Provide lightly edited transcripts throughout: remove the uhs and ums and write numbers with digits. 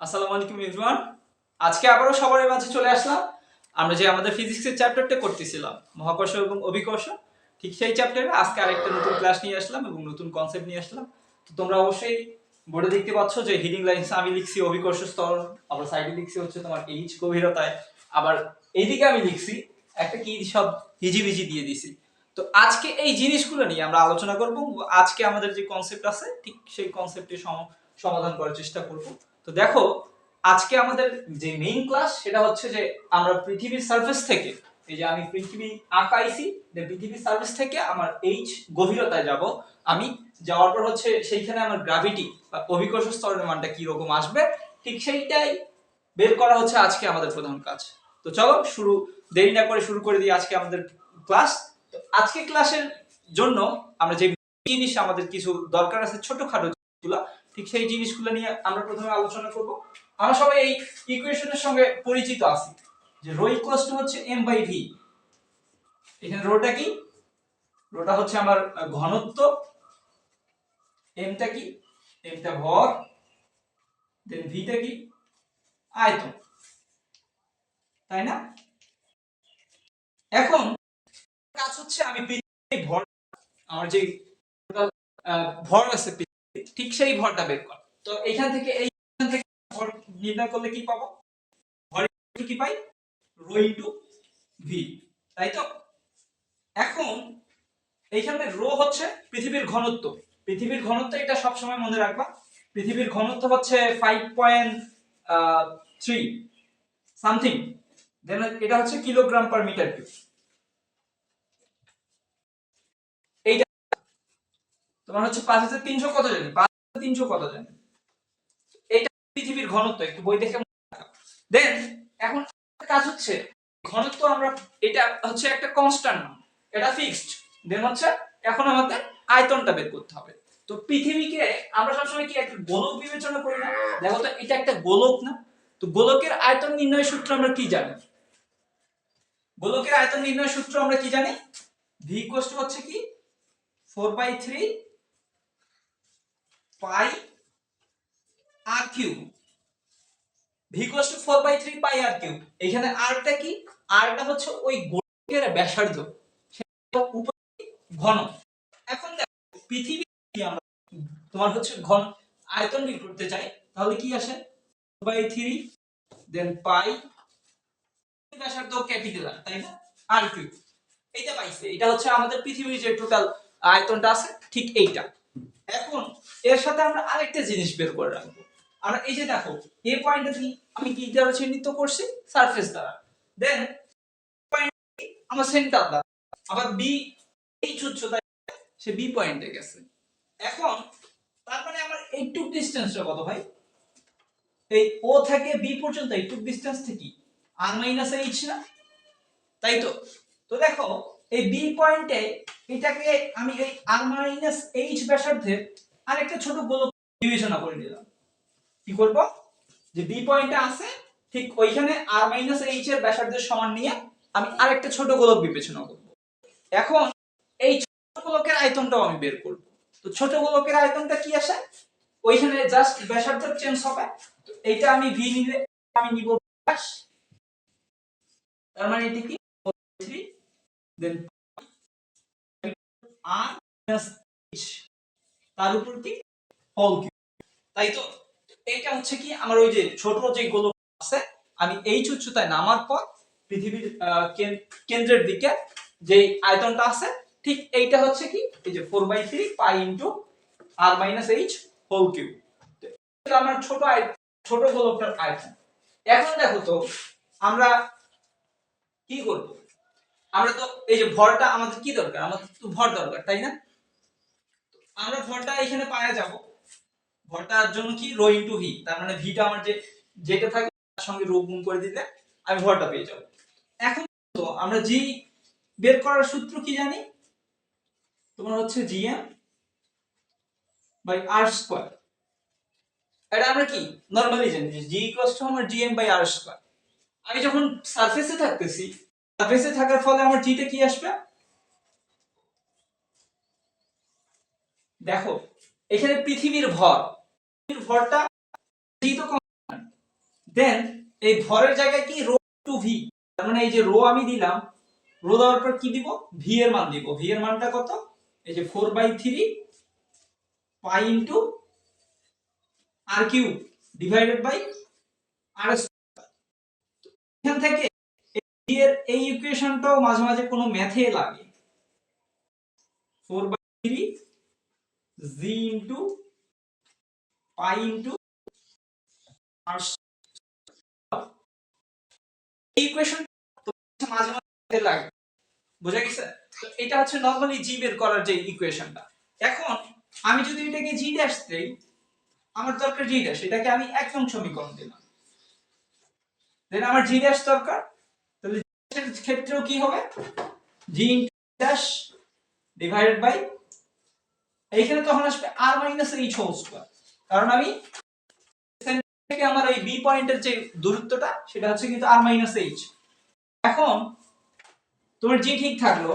আসসালামু আলাইকুম এভরিওয়ান। আজকে আবারও সবার মাঝে চলে আসলাম। আমরা যে আমাদের ফিজিক্সের চ্যাপ্টারটা করতেছিলাম মহাকর্ষ এবং অভিকর্ষ, ঠিক সেই চ্যাপ্টারে আজকে আরেকটা নতুন ক্লাস নিয়ে আসলাম এবং নতুন কনসেপ্ট নিয়ে আসলাম। তো তোমরা অবশ্যই বোর্ডে দেখতে পাচ্ছ যে হিডিং লাইনস আমি লিখছি অভিকর্ষ স্তর, আবার সাইডে লিখছি হচ্ছে তোমার এইচ গভীরতায়, আবার এইদিকে আমি লিখছি একটা কি সব হিজিবিজি দিয়ে দিছি। তো আজকে এই জিনিসগুলো নিয়ে আমরা আলোচনা করব। আজকে আমাদের যে কনসেপ্ট আছে ঠিক সেই কনসেপ্টের সমাধান করার চেষ্টা করব। তো দেখো, আজকে আমাদের যে মেইন ক্লাস সেটা হচ্ছে যে আমরা পৃথিবীর সারফেস থেকে, এই যে আমি পৃথিবী আঁকাইছি, যে পৃথিবীর সারফেস থেকে আমার এইচ গভীরতায় যাব। আমি যাওয়ার পর হচ্ছে সেইখানে আমার গ্র্যাভিটি বা অভিকর্ষ স্তরের মানটা কি রকম আসবে, ঠিক সেইটাই বের করা হচ্ছে আজকে আমাদের প্রধান কাজ। তো চলো দেরি না করে শুরু করে দিই আজকে আমাদের ক্লাস। তো আজকে ক্লাসের জন্য আমরা যে জিনিস আমাদের কিছু দরকার আছে ছোটখাটো যেগুলো, ঠিক সেই জিনিসগুলো নিয়ে আমরা প্রথমে আলোচনা করব। আমরা সবাই এই ইকুয়েশনের সঙ্গে পরিচিত আছি যে রো ইকুয়ালস টু হচ্ছে m বাই v। এখানে রোটা কি? রোটা হচ্ছে আমার ঘনত্ব, mটা কি? mটা ভর, দেন vটা কি? আয়তন, তাই না? এখন কাজ হচ্ছে আমি পৃথিবীর ভর, আমার যে ভর আছে পৃথিবীর, ঠিক সেই ভরটা বের কর। তো এইখান থেকে ভর নির্ণয় করলে কি পাবো? ভর কি পাই? রো ইনটু ভি, তাই তো? এখন এইখানে রো হচ্ছে পৃথিবীর ঘনত্ব। পৃথিবীর ঘনত্ব এটা সবসময় মনে রাখবা। পৃথিবীর ঘনত্ব হচ্ছে 5.3 সামথিং, দেন এটা হচ্ছে কিলোগ্রাম পার মিটার কিউব। এইটা তোমার হচ্ছে 5300 কত জানি, 5300 কত জানি, এটা পৃথিবীর ঘনত্ব। একটু বই দেখে দেন এখন কাজ হচ্ছে ঘনত্ব, আমরা এটা হচ্ছে একটা কনস্ট্যান্ট, এটা ফিক্সড। দেন হচ্ছে এখন আমাদের আয়তনটা বের করতে হবে। তো পৃথিবীকে আমরা সবসময় কি একটা গোলক বিবেচনা করি না? দেখো তো এটা একটা গোলক না? তো গোলকের আয়তন নির্ণয়ের সূত্র আমরা কি জানি? গোলকের আয়তন নির্ণয়ের সূত্র আমরা কি জানি? v হচ্ছে কি 4/3 পাই r কিউব। v 4/3 পাই r কিউব। এখানে r টা কি? r টা হচ্ছে ওই গোলকের ব্যাসার্ধ, ঘন। এখন দেখো পৃথিবী আমরা তোমার হচ্ছে ঘন আয়তন বের করতে চাই, তাহলে কি আসে? 4/3 দেন পাই, ব্যাসার্ধ ক্যাপিটাল আর, তাই না? আর কিউব। এইটা পাইছে, এটা হচ্ছে আমাদের পৃথিবীর যে টোটাল আয়তনটা আছে ঠিক এইটা। এখন এর সাথে আমরা আরেকটা জিনিস বের করে রাখবো। আমরা এই যে দেখো এ পয়েন্টটা আমি কি দ্বারা চিহ্নিত করছি? সারফেস দ্বারা। দেন পয়েন্ট আমার সেন্টার দ্বারা। আবার বি এইচ উচ্চতায় সে বি পয়েন্টে গেছে। এখন তার মানে আমার এইটুক ডিসটেন্সটা কত ভাই? এই ও থেকে বি পর্যন্ত এইটুক ডিসটেন্স থেকে আর মাইনাস এইচ না, তাই তো? তো দেখো এই বি পয়েন্টে এটাকে আমি এই আর মাইনাস এইচ ব্যাসার্ধের আরেকটা ছোট গোলক বিবেচনা করে নিলাম। কি করব? যে বি পয়েন্টে আছে ঠিক ওইখানে আর মাইনাস এইচ এর ব্যাসার্ধের সমান নিয়ে আমি আরেকটা ছোট গোলক বিবেচনা করব। এখন এই ছোট গোলকের আয়তনটাও আমি বের করব। তো ছোট গোলকের আয়তনটা কি আসে? ওইখানে জাস্ট ব্যাসার্ধ চেঞ্জ হবে। তো এইটা আমি ভি নিলে আমি নিব ব্যাস, তার মানে এটা কি 3 দেন আর মাইনাস এইচ, তার উপর কি হোল কিউব, তাই তো? এইটা হচ্ছে কি আমার ওই যে ছোট যে গোলক আছে, আমি এইচ উচ্চতায় নামার পর পৃথিবীর কেন্দ্রের দিকে যে আয়তনটা আছে ঠিক এইটা হচ্ছে কি এই যে 4/3 pi into r minus H whole cube. তো আমার ছোট গোলকটার আয়তন। এখন দেখো তো আমরা কি করব? আমরা তো এই যে ভরটা আমাদের কি দরকার? আমাদের তো ভর দরকার, তাই না? আমরা ভরটা এখানে পাওয়া যাব। ভরটার জন্য কি রো ইনটু ভি, তার মানে ভিটা আমার যেটা থাকে তার সঙ্গে রো গুণ করে দিলে আমি ভরটা পেয়ে যাব। এখন তো আমরা জি বের করার সূত্র কি জানি? তোমার হচ্ছে জিএম বাই আর স্কয়ার। এটা আমরা কি নরমালি জানি যে জি ইকুয়ালস টু আমার জিএম বাই আর স্কয়ার। আমি যখন সারফেসে থাকতেছি, সারফেসে থাকার ফলে আমার জিটা কি আসবে? দেখো এখানে পৃথিবীর ভরটা জি তো দেন এই ভরের জায়গায় কি রো টু ভি, তার মানে এই যে রো আমি দিলাম, রো দেওয়ার পর কি দিব, ভি এর মান দিব। ভি এর মানটা কত, এই যে 4/3 pi into r cube divided by r square. এখান থেকে ভি এর এই ইকুয়েশনটাও মাঝে মাঝে কোনো ম্যাথে লাগে, 4/3 জি ইনটু পাই ইনটু আর এই ইকুয়েশন মাঝে মাঝে লাগে, বুঝা গেছে? তো এটা হচ্ছে নরমালি জি বের করার যে ইকুয়েশনটা। এখন আমি যদি এটাকে জি ড্যাশ দেই, আমার দরকার জি ড্যাশ, এটাকে আমি এক নং সমীকরণ দিলাম, দেন আমার জি ড্যাশ দরকার, তাহলে এর ক্ষেত্রেও কি হবে, জি ড্যাশ ডিভাইডেড বাই, এইখানে তখন আসবে আর মাইনাস এইচ হোল স্কয়ার, কারণ আমি থেকে আমার এই বি পয়েন্টের যে দূরত্বটা সেটা হচ্ছে কিন্তু আর মাইনাস এইচ। এখন তোমার জি ঠিক থাকলো,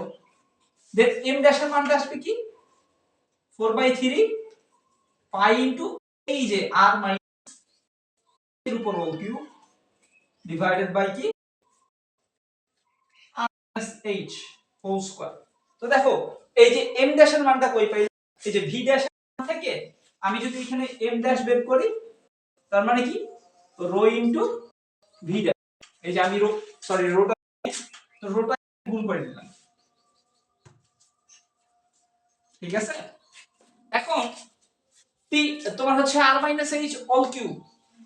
দেন এম ড্যাশের মানটা আসবে কি, 4/3 পাই ইনটু এই যে আর মাইনাস এর উপর হোল কিউব ডিভাইডেড বাই কি আর মাইনাস এইচ হোল স্কয়ার। তো দেখো এই যে এম ড্যাশের মানটা কই পাই, এই যে ভি ড্যাশ থেকে আমি যদি এখানে এম ড্যাশ বের করি, তার মানে কি রো ইনটু ভি ড্যাশ, এই যে আমি রো সরি রোটা গুণ করে দিলাম, ঠিক আছে? এখন তোমার হচ্ছে আর মাইনাস এইচ অল কিউব,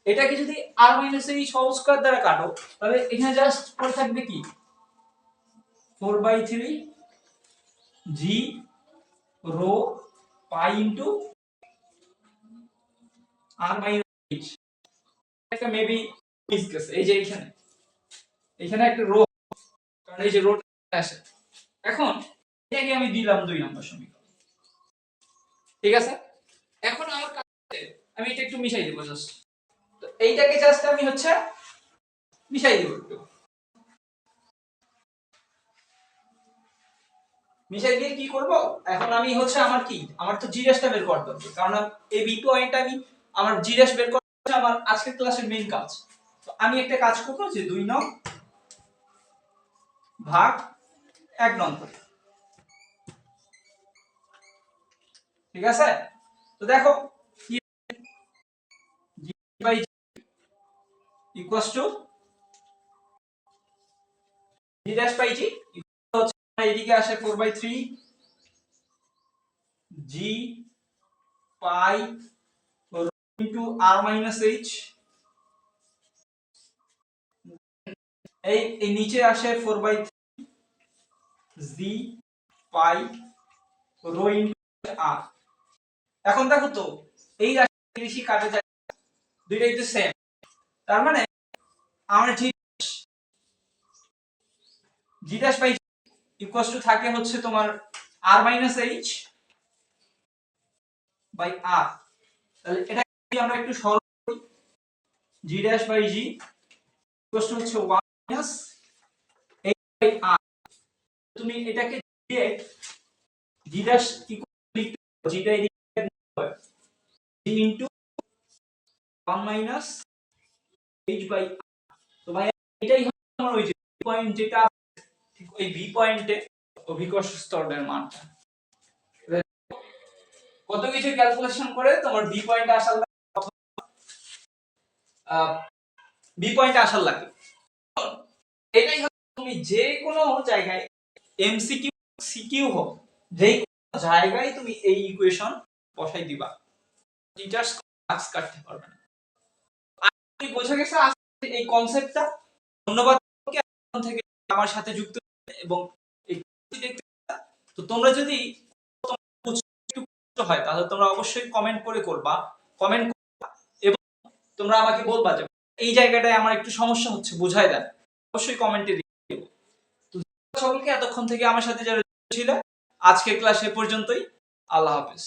এটাকে যদি আর মাইনাস এইচ হোল স্কয়ার দ্বারা কাটো, তাহলে এখানে জাস্ট পড়ে থাকবে কি 4/3 জি রো পাই ইনটু আর মাইনাস এইচ। একটা মেবি মিস গেছে, এই যে এখানে একটা রো, কারণ এই যে রোটা আসে। এখন এটাকে আমি দিলাম 2 নম্বর সমীকরণ, ঠিক আছে? এখন আমার কাছে আমি এটা একটু মিশাই দেব জাস্ট, তো এইটাকে জাস্ট আমি হচ্ছে মিশাই দেব একটু, মিশাই দিয়ে কি করব, এখন আমি হচ্ছে আমার তো জি ড্যাশটা বের করতে হবে, কারণ এই বি পয়েন্টটা আমি আমার জি ড্যাশ বের করতে হচ্ছে আমার আজকের ক্লাসের মেইন কাজ। তো আমি একটা কাজ করব যে 2 নং ভাগ 1 নং করে, ঠিক আছে? তো দেখো কি g by g equals to g dash by g হচ্ছে এদিকে আসে 4/3 g pi into r minus h, এই নিচে আসে 4/3 জি পাই রো ইনটু আর। এখন দেখো তো এই রাশি বেশি কাটে যায়, দুইটাই তো সেম, তার মানে আমার g dash by equals to থাকে হচ্ছে তোমার r minus h by r. তাহলে এটা যদি আমরা একটু সরল করি, g dash by g equals to হচ্ছে 1 মাইনাস এইচ বাই আর। তুমি এটাকে ডিরেক্ট জি ড্যাশ কি লিখতে পারো, জিটা এদিকে হয় জি ইনটু 1 মাইনাস এইচ বাই আর। তো ভাই এটাই হচ্ছে আমার ওই যে পয়েন্ট যেটা ঠিক ওই বি পয়েন্টে অভিকর্ষ স্তরের মানটা। কত কিছু ক্যালকুলেশন করে তোমার বি পয়েন্টে আসার লাগে, বি পয়েন্টে আসার লাগে। এটাই হচ্ছে তুমি যে কোনো জায়গায় এমসিকিউ সিকিউ হোক, যেই কোনো জায়গায় তুমি এই ইকুয়েশন বসাই দিবা, টিচার্স মার্কস কাটতে পারবে না। তুমি বোঝা গেছে আজকে এই কনসেপ্টটা। ধন্যবাদ তোমাকে এখন থেকে আমার সাথে যুক্ত এবং এই দেখতে। তো তোমরা যদি হয় তাহলে তোমরা অবশ্যই কমেন্ট করে করবা, কমেন্ট এবং তোমরা আমাকে বলবা যে এই জায়গাটায় আমার একটু সমস্যা হচ্ছে বুঝাই দেন, অবশ্যই কমেন্টে দিয়ে দেব। তো সকলকে এতক্ষণ থেকে আমার সাথে যারা ছিল, আজকের ক্লাস এ পর্যন্তই। আল্লাহ হাফেজ।